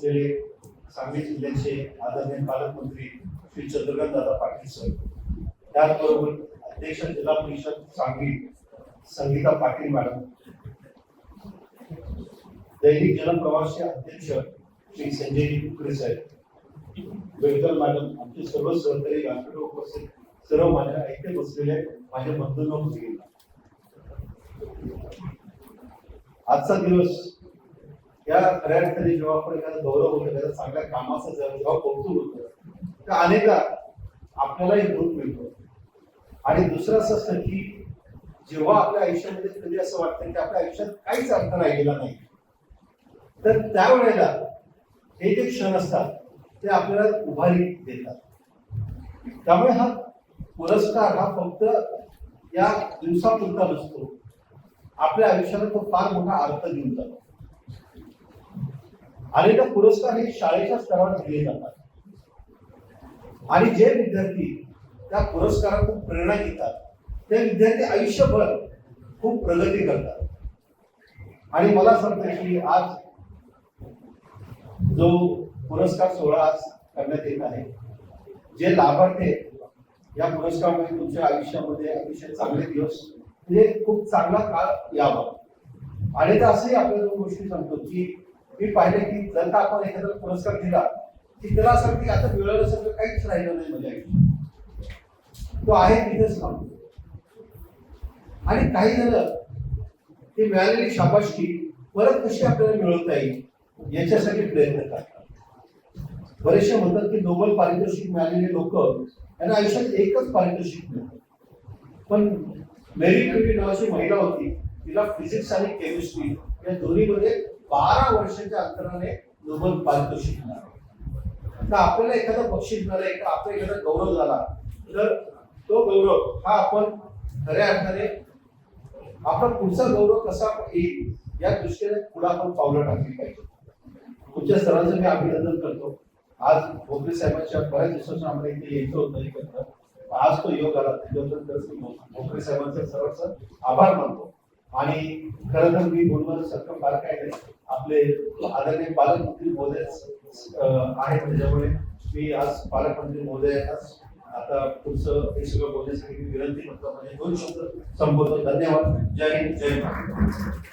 बसलेले सांगली जिल्ह्याचे आदरणीय पालकमंत्री श्री चंद्रकांत दादा पाटील सर, त्याचबरोबर अध्यक्ष जिल्हा परिषद सांगली संगीता पाटील मॅडम, दैनिक जनप्रवासचे अध्यक्ष श्री संजय कुकडे साहेब, बेडकर मॅडम, आमचे सर्व सहकारी व्यासपीठावर उपस्थित सर्व माझ्या ऐकते बसलेले माझ्या बंधूंना भगिनी, आजचा दिवस या खऱ्या अर्थाने जेव्हा आपण एखादा गौरव होतो, एखाद्या चांगल्या कामाचा जेव्हा कौतुक होतं, तर अनेकदा आपल्यालाही दूध मिळतो. आणि दुसरं असं असतं की जेव्हा आपल्या आयुष्यामध्ये कधी असं वाटतं की आपल्या आयुष्यात काहीच अर्थ राहिलेला नाही, तर त्यावेळेला हे जे क्षण असतात ते आपल्याला उभारी देतात. त्यामुळे हा पुरस्कार हा फक्त या दिवसापुरता नसतो, आपल्या आयुष्याला तो फार मोठा अर्थ घेऊन जातो. अनेक पुरस्कार हे शाळेच्या स्तरावर दिले जातात आणि जे विद्यार्थी त्या पुरस्कारातून प्रेरणा घेतात ते विद्यार्थी आयुष्यभर खूप प्रगती करतात. आणि मला असं वाटतं की आज जो पुरस्कार सोहळा आज करण्यात येत आहे, जे लाभार्थी या पुरस्कारामुळे तुमच्या आयुष्यामध्ये अतिशय चांगले दिवस म्हणजे खूप चांगला काळ यावा. आणि तर असंही आपल्या दोन गोष्टी सांगतो की मी पाहिले की जर का आपण एखादा पुरस्कार दिला की त्याला असं की आता मिळालं सगळं काहीच राहिलं नाही माझ्या आयुष्यात, तो आहे तिथेच थांबतो. आणि काही जण ती मिळालेली शाबासकी परत कशी आपल्याला मिळवता येईल याच्यासाठी प्रयत्न करतात. बरेचसे म्हणतात की नोबेल पारितोषिक मिळालेले लोक यांना आयुष्यात एकच पारितोषिक मिळतं, पण मेरी क्युरी नावाची महिला होती, तिला फिजिक्स आणि केमिस्ट्री या दोन्हीमध्ये 12 वर्षाच्या अंतराने नोबेल पारितोषिक मिळालं. तर आपल्याला एखादा बक्षीस मिळालं, आपला एखादा गौरव झाला, तर तो गौरव हा आपण खऱ्या अर्थाने आपला पुढचा गौरव कसा येईल या दृष्टीने पुढे आपण पावलं टाकली पाहिजे. तुमच्या सर्वांचं मी अभिनंदन करतो. आज भोकरे साहेबांच्या बऱ्याच दिवसांपासून आम्हाला इथे यायचं होतं एकत्र, आज तो योग आला, भोकरे साहेबांचा सर्वांचा आभार मानतो. आणि खरं तर मी बोलणं सारखं फार काय नाही, आपले आदरणीय पालकमंत्री महोदय आहेत, त्याच्यामुळे मी आज पालकमंत्री महोदय आता पुढचं हे सगळं बोलण्यासाठी मी विनंती करतो. म्हणजे 2 शब्द संबोधतो. धन्यवाद. जय हिंद, जय महाराष्ट्र.